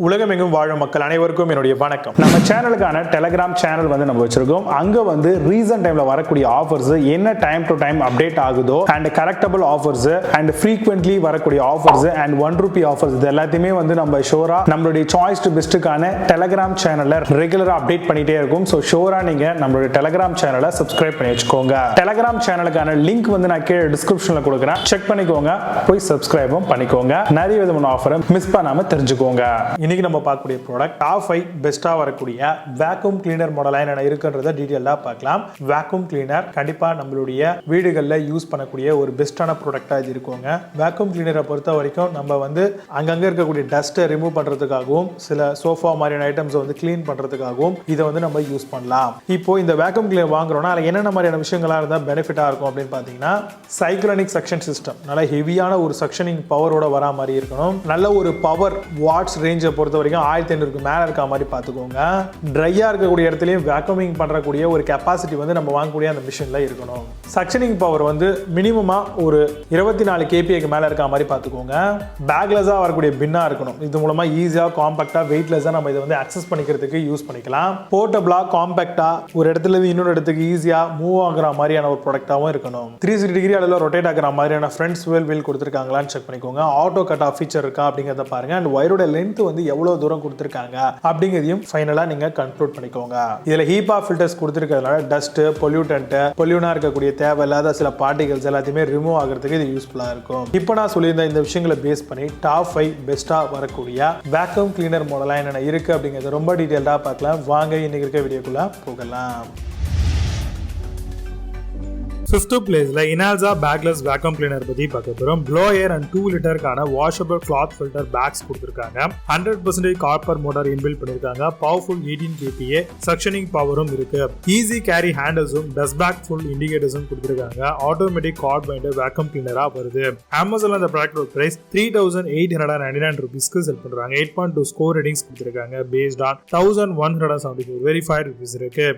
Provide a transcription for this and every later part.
உலகமெங்கும் வாழும் மக்கள் அனைவருக்கும் என்னுடைய வணக்கம். நம்ம சேனலுக்கான டெலிகிராம் சேனல் நம்ம வச்சிருக்கோம். அங்க ரீசன்ட் டைம்ல வரக்கூடிய ஆஃபர்ஸ் என்ன டைம் டு டைம் அப்டேட் ஆகுதோ and correctable offers and frequently வரக்கூடிய ஆஃபர்ஸ் அண்ட் ₹1 ஆஃபர்ஸ் இது எல்லாத்தையுமே நம்ம ஷோரா நம்மளுடைய சாய்ஸ் டு பெஸ்ட்டுக்கான டெலிகிராம் சேனல்ல ரெகுலரா அப்டேட் பண்ணிட்டே இருக்கும். ஸோ ஷோரா நீங்க நம்மளுடைய டெலிகிராம் சேனலை சப்ஸ்கிரைப் பண்ணி வச்சுக்கோங்க. டெலிகிராம் சேனலுக்கான லிங்க் நான் கீழே டிஸ்கிரிப்ஷன்ல கொடுக்குறேன், செக் பண்ணிக்கோங்க, போய் சப்ஸ்கிரைபும் பண்ணிக்கோங்க. நிறைய விதமான ஆஃபரை மிஸ் பண்ணாம தெரிஞ்சுக்கோங்க. இன்னைக்கு நம்ம பார்க்கக்கூடிய ப்ராடக்ட் டாப் 5 பெஸ்டா வரக்கூடிய வேக்யூம் கிளீனர் மாடலா என்ன இருக்குன்றத டீடைலா பார்க்கலாம். வேக்யூம் கிளீனர் கண்டிப்பா நம்மளுடைய வீடுகளில் யூஸ் பண்ணக்கூடிய ஒரு பெஸ்டான ப்ராடக்டா இது இருக்குங்க. வேக்யூம் கிளீனரை பொறுத்த வரைக்கும் நம்ம அங்கங்க இருக்கக்கூடிய டஸ்ட்டை ரிமூவ் பண்றதுக்காகவும் சில சோஃபா மாதிரியான ஐட்டம்ஸ் கிளீன் பண்றதுக்காகவும் இதை நம்ம யூஸ் பண்ணலாம். இப்போ இந்த வேக்யூம் கிளீனர் வாங்குறோம்னா அதில் என்னென்ன மாதிரியான விஷயங்களா இருந்தால் பெனிஃபிட்டா இருக்கும் அப்படின்னு பார்த்தீங்கன்னா, சைக்ளோனிக் சக்ஷன் சிஸ்டம், நல்ல ஹெவியான ஒரு சக்ஷனிங் பவரோட வரா மாதிரி இருக்கணும். நல்ல ஒரு பவர் வாட்ஸ் ரேஞ்சை பொறுத்த வரைக்கும் 1500 மேல இருக்க மாதிரி பார்த்துக்கோங்க. ட்ரையா இருக்கக்கூடிய இடத்துலயும் வேக்யூமிங் பண்றக்கூடிய ஒரு கெப்பாசிட்டி நம்ம வாங்கக்கூடிய அந்த மிஷின்ல இருக்கணும். சக்ஷனிங் பவர் மினிமமா ஒரு 24 kPa மேல இருக்க மாதிரி பார்த்துக்கோங்க. பேக்லெஸ்ஸா வரக்கூடிய பின்னா இருக்கணும். இது மூலமா ஈஸியா காம்பாக்டா வெயிட்லெஸ்ஸா நம்ம இதை அக்சஸ் பண்ணிக்கிறதுக்கு யூஸ் பண்ணிக்கலாம். போர்ட்டபிளா காம்பாக்டா ஒரு இடத்துல இருந்து இன்னொரு இடத்துக்கு ஈஸியா மூவ் ஆகுற மாதிரியான ஒரு ப்ராடக்டாவும் இருக்கணும். 360 டிகிரி அளவில் ரொட்டேட் ஆகிற மாதிரியான ஃப்ரண்ட் ஸ்வெல் வீல் கொடுத்துருக்காங்களான்னு செக் பண்ணிக்கோங்க. ஆட்டோ கட் ஆஃப் ஃபீச்சர் இருக்கா அப்படிங்கிறத பாருங்க. அண்ட் ஒயரோட லென்த் எவ்வளவு தூரம் கொடுத்திருக்காங்க அப்படிங்கிறதையும் ஃபைனலா நீங்க கன்க்ளூட் பண்ணிக்கோங்க. இதுல ஹீபா ஃபில்டர்ஸ் கொடுத்திருக்கிறதுனால டஸ்ட், பொல்யூனா இருக்கக்கூடிய தேவையில்லாத சில பார்ட்டிகல்ஸ் எல்லாத்தையுமே ரிமூவ் ஆகிறதுக்கு இது யூஸ்ஃபுல்லா இருக்கும். இப்போ நான் சொல்லியிருந்த இந்த விஷயங்களை பேஸ் பண்ணி டாப் 5 பெஸ்டா வரக்கூடிய வேக்யூம் கிளீனர் மாடலா என்னென்ன இருக்கு அப்படிங்கிறத ரொம்ப டீடைலா பார்க்கலாம். வாங்க இன்னைக்கு இருக்க வீடியோக்குள்ள போகலாம். 5th பிளேஸ்ல இனால்சா பேக்லெஸ் வேக்யூம் கிளீனர் பத்தி பார்க்க போறோம். ப்ளோயர் அண்ட் 2 லிட்டருக்கான வாஷபிள் கிளாத் ஃபில்டர் பேக்ஸ் கொடுத்திருக்காங்க. 100% காப்பர் மோட்டார் இன்பில்ட் பண்ணிருக்காங்க. பவர்ஃபுல் 18 kPa சக்ஷனிங் பவரும் இருக்கு. ஈஸி கேரி ஹேண்டல்ஸும் டஸ்ட் பேக் ஃபுல் இண்டிகேட்டர்ஸும் கொடுத்திருக்காங்க. ஆட்டோமேட்டிக் கார்ட் பைண்டர் வேக்யூம் கிளீனரா வருது. அமேசான்ல இந்த ப்ராடக்ட் பிரைஸ் $3,899 செல் பண்றாங்க. 8.2 ஸ்கோர் ரேட்டிங்ஸ் கொடுத்திருக்காங்க. பேஸ்ட் ஆன் 1174 வெரிஃபைட் ரிவ்யூஸ் இருக்கு.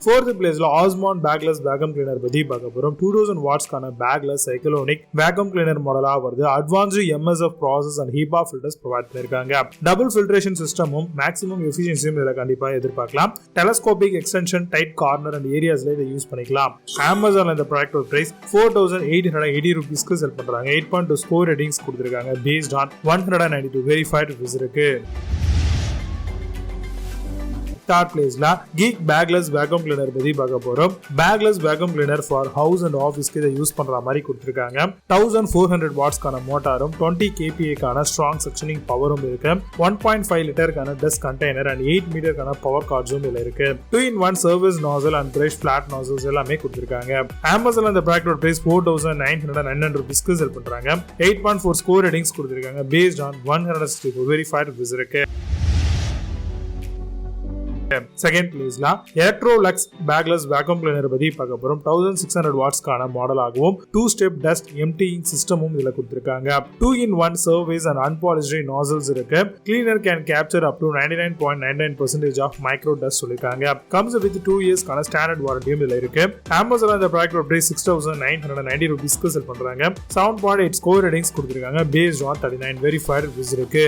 4th பிளேஸ்ல ஆஸ்மான் பேக்லெஸ் வேக்யூம் கிளீனர் பத்தி பார்க்க போறோம். 2000 வாட்ஸ்க்கான பேக்லெஸ் சைக்ளோனிக் வேக்யூம் கிளீனர் மாடலா வருது. Advanced MSF process and HEPA filters provide பண்ணிருக்காங்க. டபுள் ஃபில்ட்ரேஷன் சிஸ்டமும் மேக்ஸிமம் எஃபிஷியன்சியும் இதுல கண்டிப்பா எதிர்பார்க்கலாம். Telescopic extension, tight corner and ஏரியாஸ்ல இதை யூஸ் பண்ணிக்கலாம். அமேசான்ல இந்த ப்ராடக்ட் பிரைஸ் $4,880 செல் பண்றாங்க. 8.2 ஸ்கோர் ரேட்டிங்ஸ் கொடுத்திருக்காங்க. பேஸ்ட் ஆன் 192 வெரிஃபைட் ரிவ்யூஸ் இருக்கு. 3rd பிளேஸ்ல கீக் பேக்லெஸ் வேக்யூம் கிளீனர் பத்தி பார்க்க போறோம். Backless vacuum cleaner for house and ஆஃபீஸ்க்கு இதை யூஸ் பண்ற மாதிரி கொடுத்திருக்காங்க. 1400 வாட்ஸ்க்கான மோட்டாரும் 20 kPa ஸ்ட்ராங் சக்ஷனிங் பவரும் இருக்கு. 1.5 லிட்டருக்கான டஸ்ட் கண்டெய்னர் அண்ட் 8 மீட்டருக்கான பவர் கார்ட்ஸும் இதுல இருக்கு. 2-in-1 service nozzle and brush flat nozzles எல்லாமே கொடுத்திருக்காங்க. அமேசான்ல இந்த ப்ராடக்ட் பிரைஸ் $4,999 செல் பண்றாங்க. 8.4 ஸ்கோர் ரேட்டிங்ஸ் கொடுத்திருக்காங்க. பேஸ்ட் ஆன் 164 வெரிஃபைட் ரிவ்யூஸ் இருக்கு. 2nd பிளேஸ்ல எலக்ட்ரோலக்ஸ் பேக்லெஸ் வேக்யூம் கிளீனர் பத்தி பார்க்க போறோம். 1600 வாட்ஸ்க்கான மாடல் ஆகவும் 2-step டஸ்ட் எம்டியிங் சிஸ்டமும் இதுல கொடுத்திருக்காங்க. 2-in-1 service and unpolished nozzles இருக்கு. Cleaner can capture up to 99.99% of micro dust சொல்லிருக்காங்க. கம்ஸ் வித் 2 இயர்ஸ்க்கான ஸ்டாண்டர்ட் வாரண்டியும் இதுல இருக்கு. அமேசான்ல இந்த ப்ராடக்ட் பிரைஸ் $6,990 செல் பண்றாங்க. 7.8 ஸ்கோர் ரேட்டிங்ஸ் கொடுத்திருக்காங்க. பேஸ்ட் ஆன் 39 வெரிஃபைட் ரிவ்யூஸ் இருக்கு.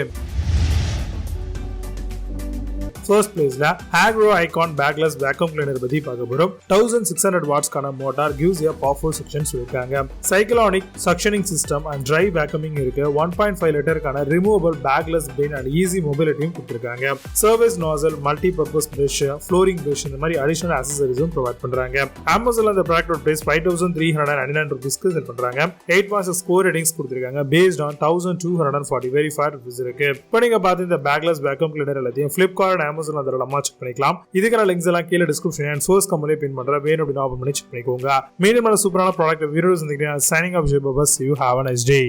1st பிளேஸ்ல ஹாக்ரோ ஐகான் பேக்லெஸ் வேக்யூம் கிளீனர் பத்தி பார்க்க போறோம். 1600 வாட்ஸ்க்கான motor gives a powerful suction சொல்லிருக்காங்க. Cyclonic suctioning system and dry vacuuming இருக்கு. 1.5 லிட்டருக்கான removable bagless bin and easy மொபிலிட்டியும் கொடுத்திருக்காங்க. Service nozzle, multi purpose brush, flooring brush இந்த மாதிரி அடிஷனல் ஆக்சசரிஸும் ப்ரொவைட் பண்றாங்க. அமேசான்ல இந்த ப்ராடக்ட் பிரைஸ் $5,399 செல் பண்றாங்க. 8.6 ஸ்கோர் ரேட்டிங்ஸ் கொடுத்திருக்காங்க. பேஸ்ட் ஆன் 1240 வெரிஃபைட் ரிவ்யூஸ் இருக்கு. இப்போ நீங்க பார்த்து இந்த பேக்லெஸ் வேக்யூம் கிளீனர் எல்லாத்தையும் Flipkart, Amazon அதெல்லாம் செக் பண்ணிக்கலாம். இதுக்கான லிங்க்ஸ் எல்லாம் கீழே டிஸ்கிரிப்ஷன் அண்ட் சோர்ஸ் கம்பெனி பின் பண்ற வேணும் அப்படினா ஓபன் பண்ணி செக் பண்ணிக்கோங்க. மீண்டும் சூப்பரான ப்ராடக்ட் வீடியோஸ் சந்திக்கிறேன். Signing off. See you. Have a nice day.